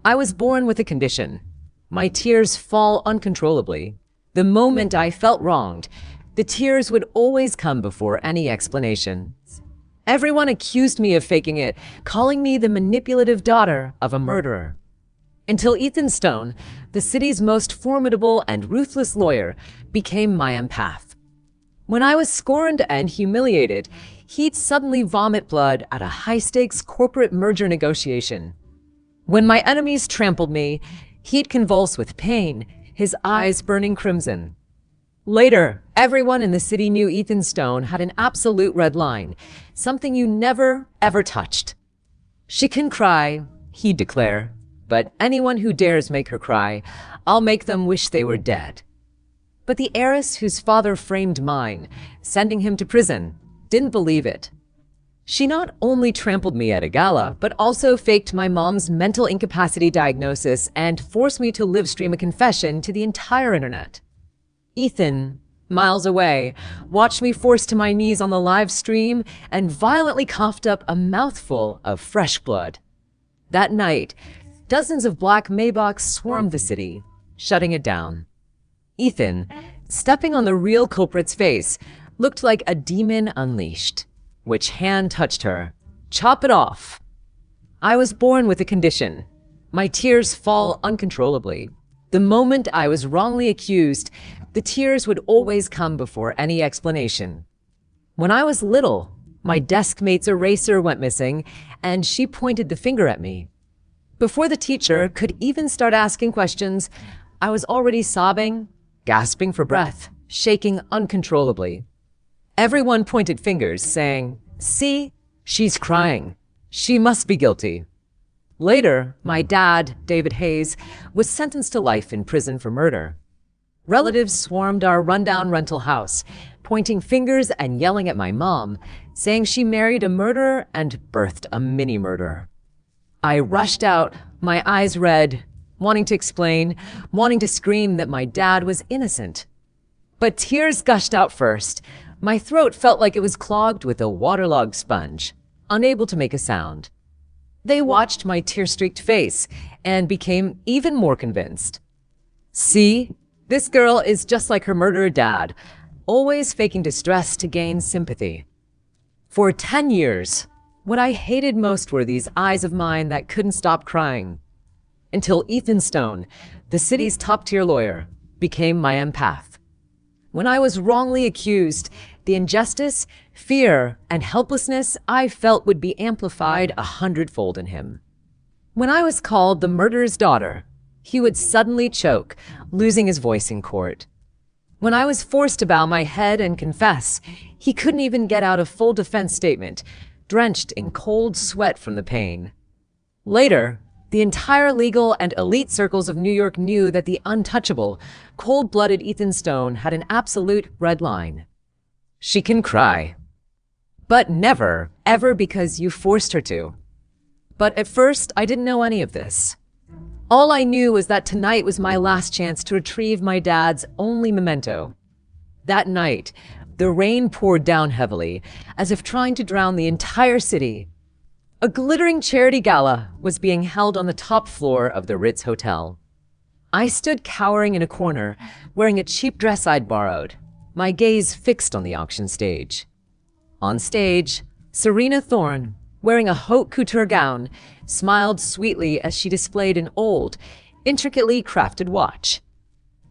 I was born with a condition. My tears fall uncontrollably. The moment I felt wronged, the tears would always come before any explanation. Everyone accused me of faking it, calling me the manipulative daughter of a murderer. Until Ethan Stone, the city's most formidable and ruthless lawyer, became my empath. When I was scorned and humiliated, he'd suddenly vomit blood at a high-stakes corporate merger negotiation. When my enemies trampled me, he'd convulse with pain, his eyes burning crimson. Later, everyone in the city knew Ethan Stone had an absolute red line, something you never, ever touched. She can cry, he'd declare, but anyone who dares make her cry, I'll make them wish they were dead. But the heiress whose father framed mine, sending him to prison, didn't believe it. She not only trampled me at a gala, but also faked my mom's mental incapacity diagnosis and forced me to live stream a confession to the entire internet. Ethan, miles away, watched me forced to my knees on the live stream and violently coughed up a mouthful of fresh blood. That night, dozens of black Maybachs swarmed the city, shutting it down. Ethan, stepping on the real culprit's face, looked like a demon unleashed. Which hand touched her? Chop it off. I was born with a condition. My tears fall uncontrollably. The moment I was wrongly accused, the tears would always come before any explanation. When I was little, my desk mate's eraser went missing, and she pointed the finger at me. Before the teacher could even start asking questions, I was already sobbing, gasping for breath, shaking uncontrollably. Everyone pointed fingers, saying, "See, she's crying. She must be guilty." Later, my dad, David Hayes, was sentenced to life in prison for murder. Relatives swarmed our rundown rental house, pointing fingers and yelling at my mom, saying she married a murderer and birthed a mini-murderer. I rushed out, my eyes red, wanting to explain, wanting to scream that my dad was innocent. But tears gushed out first. My throat felt like it was clogged with a waterlogged sponge, unable to make a sound. They watched my tear-streaked face and became even more convinced. See, this girl is just like her murderer dad, always faking distress to gain sympathy. For 10 years, what I hated most were these eyes of mine that couldn't stop crying. Until Ethan Stone, the city's top-tier lawyer, became my empath. When I was wrongly accused, the injustice, fear, and helplessness I felt would be amplified 100-fold in him. When I was called the murderer's daughter, he would suddenly choke, losing his voice in court. When I was forced to bow my head and confess, he couldn't even get out a full defense statement, drenched in cold sweat from the pain. Later, the entire legal and elite circles of New York knew that the untouchable, cold-blooded Ethan Stone had an absolute red line. She can cry. But never, ever because you forced her to. But at first, I didn't know any of this. All I knew was that tonight was my last chance to retrieve my dad's only memento. That night, the rain poured down heavily, as if trying to drown the entire city. A glittering charity gala was being held on the top floor of the Ritz Hotel. I stood cowering in a corner, wearing a cheap dress I'd borrowed, my gaze fixed on the auction stage. On stage, Serena Thorne, wearing a haute couture gown, smiled sweetly as she displayed an old, intricately crafted watch.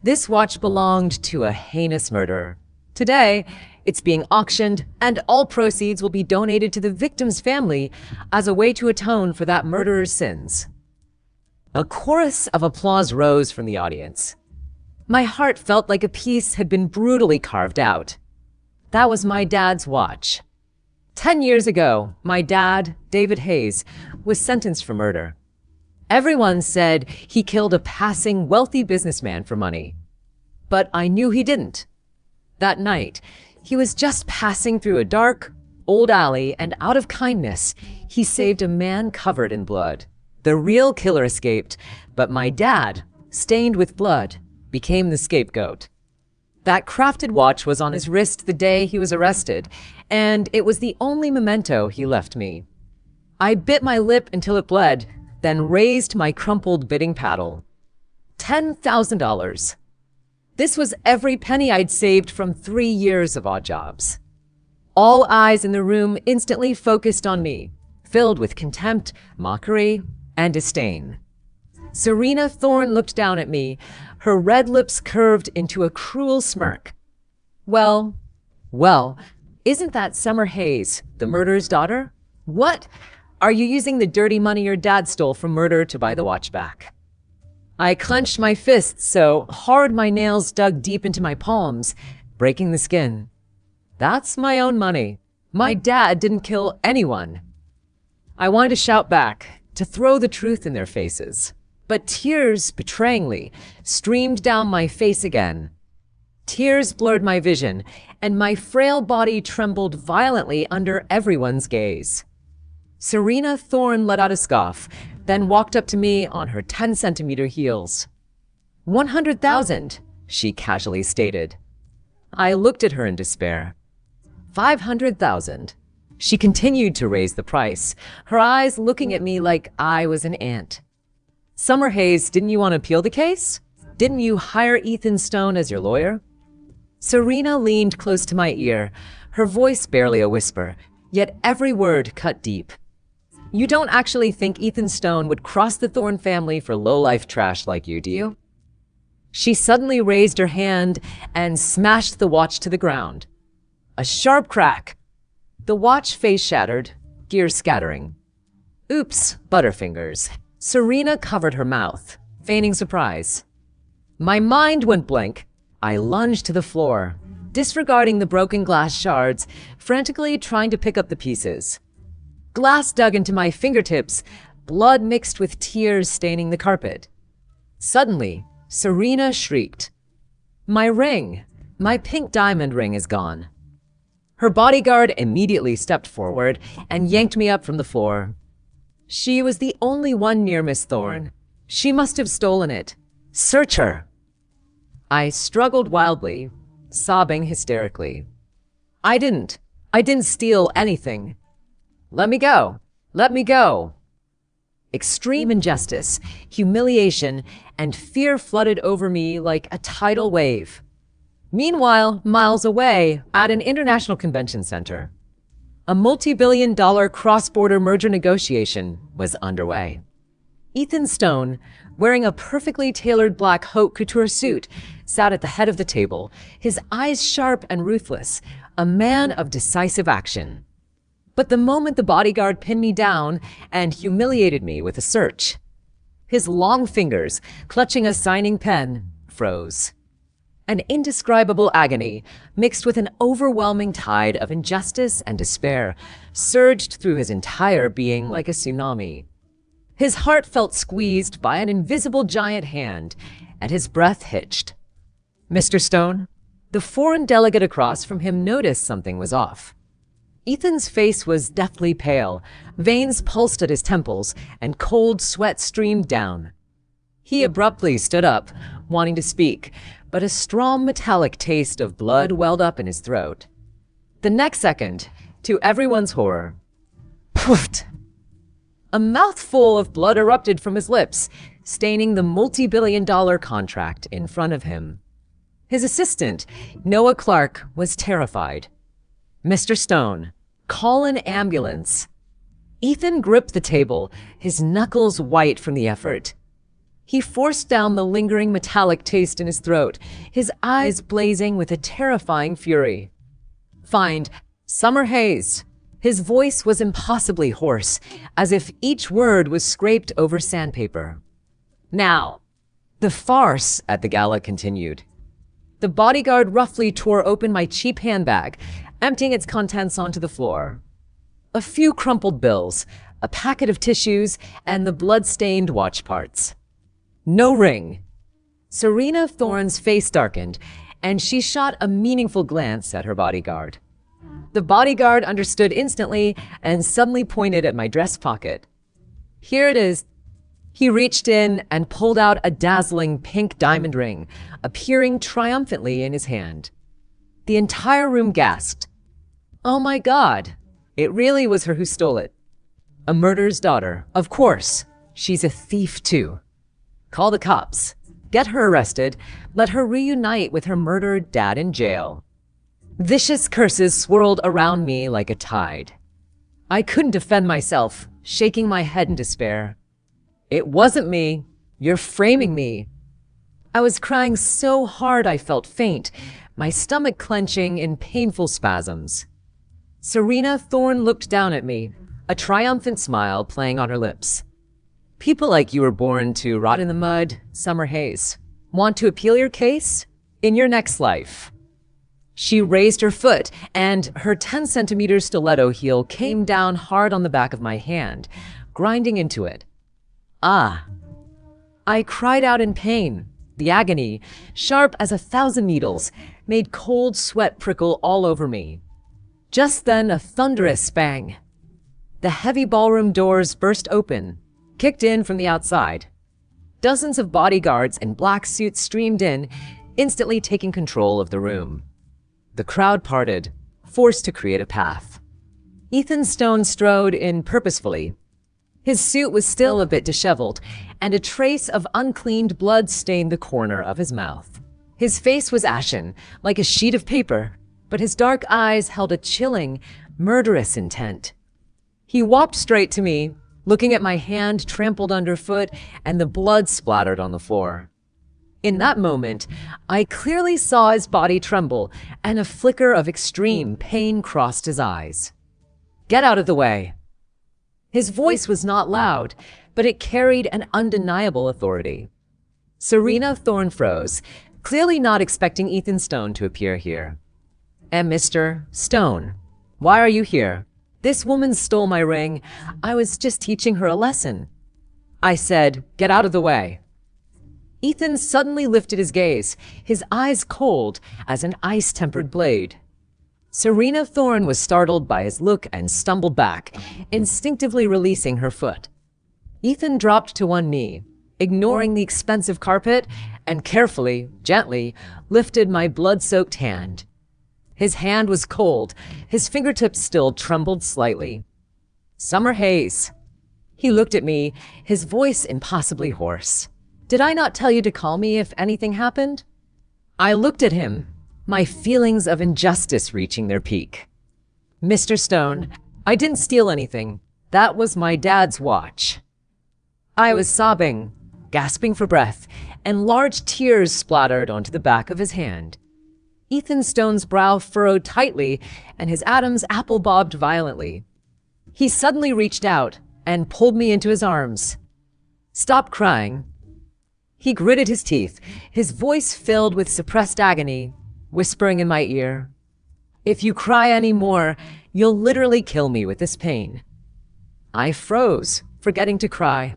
This watch belonged to a heinous murderer. Today, it's being auctioned, and all proceeds will be donated to the victim's family as a way to atone for that murderer's sins. A chorus of applause rose from the audience. My heart felt like a piece had been brutally carved out. That was my dad's watch. 10 years ago, my dad, David Hayes, was sentenced for murder. Everyone said he killed a passing wealthy businessman for money. But I knew he didn't. That night, he was just passing through a dark, old alley, and out of kindness, he saved a man covered in blood. The real killer escaped, but my dad, stained with blood, became the scapegoat. That crafted watch was on his wrist the day he was arrested, and it was the only memento he left me. I bit my lip until it bled, then raised my crumpled bidding paddle. $10,000. This was every penny I'd saved from 3 years of odd jobs. All eyes in the room instantly focused on me, filled with contempt, mockery, and disdain. Serena Thorne looked down at me, her red lips curved into a cruel smirk. Well, isn't that Summer Hayes, the murderer's daughter? What? Are you using the dirty money your dad stole from murder to buy the watch back? I clenched my fists so hard my nails dug deep into my palms, breaking the skin. That's my own money. My dad didn't kill anyone. I wanted to shout back, to throw the truth in their faces. But tears, betrayingly, streamed down my face again. Tears blurred my vision, and my frail body trembled violently under everyone's gaze. Serena Thorne let out a scoff, then walked up to me on her 10-centimeter heels. 100,000, she casually stated. I looked at her in despair. 500,000. She continued to raise the price, her eyes looking at me like I was an ant. Summer Hayes, didn't you want to appeal the case? Didn't you hire Ethan Stone as your lawyer? Serena leaned close to my ear, her voice barely a whisper, yet every word cut deep. You don't actually think Ethan Stone would cross the Thorne family for low-life trash like you, do you? She suddenly raised her hand and smashed the watch to the ground. A sharp crack. The watch face shattered, gears scattering. Oops, Butterfingers. Serena covered her mouth, feigning surprise. My mind went blank. I lunged to the floor, disregarding the broken glass shards, frantically trying to pick up the pieces. Glass dug into my fingertips, blood mixed with tears staining the carpet. Suddenly, Serena shrieked. My ring, my pink diamond ring is gone. Her bodyguard immediately stepped forward and yanked me up from the floor. She was the only one near Miss Thorne. She must have stolen it. Search her. I struggled wildly, sobbing hysterically. I didn't steal anything. Let me go. Let me go. Extreme injustice, humiliation, and fear flooded over me like a tidal wave. Meanwhile, miles away, at an international convention center, a multi-billion-dollar cross-border merger negotiation was underway. Ethan Stone, wearing a perfectly tailored black haute couture suit, sat at the head of the table, his eyes sharp and ruthless, a man of decisive action. But the moment the bodyguard pinned me down and humiliated me with a search, his long fingers, clutching a signing pen, froze. An indescribable agony, mixed with an overwhelming tide of injustice and despair, surged through his entire being like a tsunami. His heart felt squeezed by an invisible giant hand, and his breath hitched. Mr. Stone? The foreign delegate across from him noticed something was off. Ethan's face was deathly pale, veins pulsed at his temples, and cold sweat streamed down. He abruptly stood up, wanting to speak, but a strong metallic taste of blood welled up in his throat. The next second, to everyone's horror, poofed! A mouthful of blood erupted from his lips, staining the multi-billion-dollar contract in front of him. His assistant, Noah Clark, was terrified. Mr. Stone, call an ambulance. Ethan gripped the table, his knuckles white from the effort. He forced down the lingering metallic taste in his throat, his eyes blazing with a terrifying fury. Find Summer Hayes. His voice was impossibly hoarse, as if each word was scraped over sandpaper. Now, the farce at the gala continued. The bodyguard roughly tore open my cheap handbag, emptying its contents onto the floor. A few crumpled bills, a packet of tissues, and the blood-stained watch parts. No ring. Serena Thorne's face darkened, and she shot a meaningful glance at her bodyguard. The bodyguard understood instantly and suddenly pointed at my dress pocket. Here it is. He reached in and pulled out a dazzling pink diamond ring, appearing triumphantly in his hand. The entire room gasped. Oh my God, it really was her who stole it. A murderer's daughter, of course. She's a thief too. Call the cops. Get her arrested. Let her reunite with her murdered dad in jail. Vicious curses swirled around me like a tide. I couldn't defend myself, shaking my head in despair. It wasn't me. You're framing me. I was crying so hard I felt faint, my stomach clenching in painful spasms. Serena Thorne looked down at me, a triumphant smile playing on her lips. People like you were born to rot in the mud, Summer Hayes. Want to appeal your case? In your next life. She raised her foot, and her 10-centimeter stiletto heel came down hard on the back of my hand, grinding into it. Ah! I cried out in pain. The agony, sharp as 1,000 needles, made cold sweat prickle all over me. Just then, a thunderous bang. The heavy ballroom doors burst open, kicked in from the outside. Dozens of bodyguards in black suits streamed in, instantly taking control of the room. The crowd parted, forced to create a path. Ethan Stone strode in purposefully. His suit was still a bit disheveled, and a trace of uncleaned blood stained the corner of his mouth. His face was ashen, like a sheet of paper, but his dark eyes held a chilling, murderous intent. He walked straight to me, looking at my hand trampled underfoot and the blood splattered on the floor. In that moment, I clearly saw his body tremble, and a flicker of extreme pain crossed his eyes. Get out of the way. His voice was not loud, but it carried an undeniable authority. Serena Thorne froze, clearly not expecting Ethan Stone to appear here. And Mr. Stone, why are you here? This woman stole my ring. I was just teaching her a lesson. I said, get out of the way. Ethan suddenly lifted his gaze, his eyes cold as an ice-tempered blade. Serena Thorne was startled by his look and stumbled back, instinctively releasing her foot. Ethan dropped to one knee, ignoring the expensive carpet, and carefully, gently, lifted my blood-soaked hand. His hand was cold, his fingertips still trembled slightly. Summer Hayes. He looked at me, his voice impossibly hoarse. Did I not tell you to call me if anything happened? I looked at him, my feelings of injustice reaching their peak. Mr. Stone, I didn't steal anything. That was my dad's watch. I was sobbing, gasping for breath, and large tears splattered onto the back of his hand. Ethan Stone's brow furrowed tightly, and his Adam's apple bobbed violently. He suddenly reached out and pulled me into his arms. Stop crying. He gritted his teeth, his voice filled with suppressed agony, whispering in my ear, if you cry anymore, you'll literally kill me with this pain. I froze, forgetting to cry.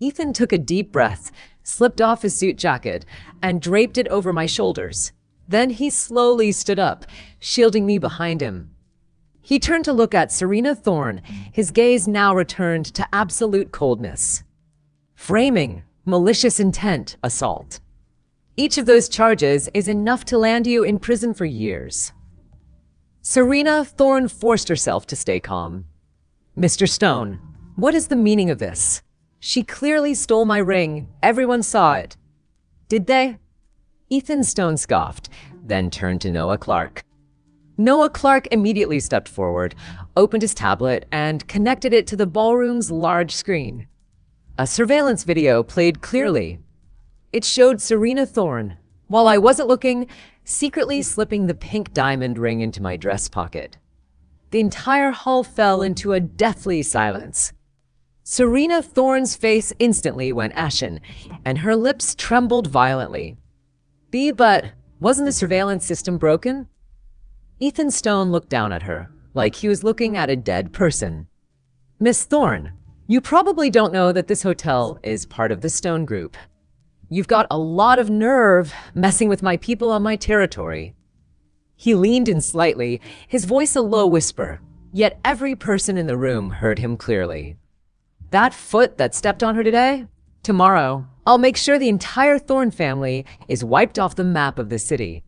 Ethan took a deep breath, slipped off his suit jacket, and draped it over my shoulders. Then he slowly stood up, shielding me behind him. He turned to look at Serena Thorne, his gaze now returned to absolute coldness. Framing, malicious intent, assault. Each of those charges is enough to land you in prison for years. Serena Thorne forced herself to stay calm. Mr. Stone, what is the meaning of this? She clearly stole my ring. Everyone saw it. Did they? Ethan Stone scoffed, then turned to Noah Clark. Noah Clark immediately stepped forward, opened his tablet, and connected it to the ballroom's large screen. A surveillance video played clearly. It showed Serena Thorne, while I wasn't looking, secretly slipping the pink diamond ring into my dress pocket. The entire hall fell into a deathly silence. Serena Thorne's face instantly went ashen, and her lips trembled violently. But wasn't the surveillance system broken? Ethan Stone looked down at her, like he was looking at a dead person. Miss Thorne, you probably don't know that this hotel is part of the Stone Group. You've got a lot of nerve messing with my people on my territory. He leaned in slightly, his voice a low whisper, yet every person in the room heard him clearly. That foot that stepped on her today? Tomorrow, I'll make sure the entire Thorne family is wiped off the map of the city.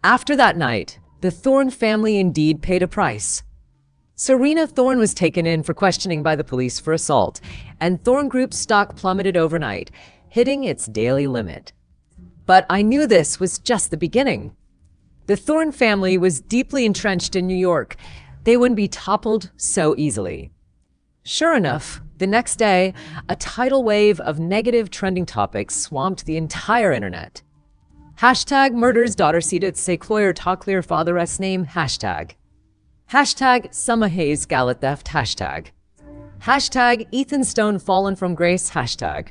After that night, the Thorne family indeed paid a price. Serena Thorne was taken in for questioning by the police for assault, and Thorne Group's stock plummeted overnight, hitting its daily limit. But I knew this was just the beginning. The Thorne family was deeply entrenched in New York. They wouldn't be toppled so easily. Sure enough, the next day, a tidal wave of negative trending topics swamped the entire internet. Hashtag murders daughter seated say Cloyer talk clear father's name hashtag. Hashtag Summer Hayes gala theft hashtag. Hashtag Ethan Stone fallen from grace hashtag.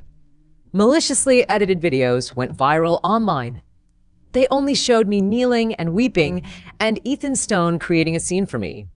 Maliciously edited videos went viral online. They only showed me kneeling and weeping and Ethan Stone creating a scene for me.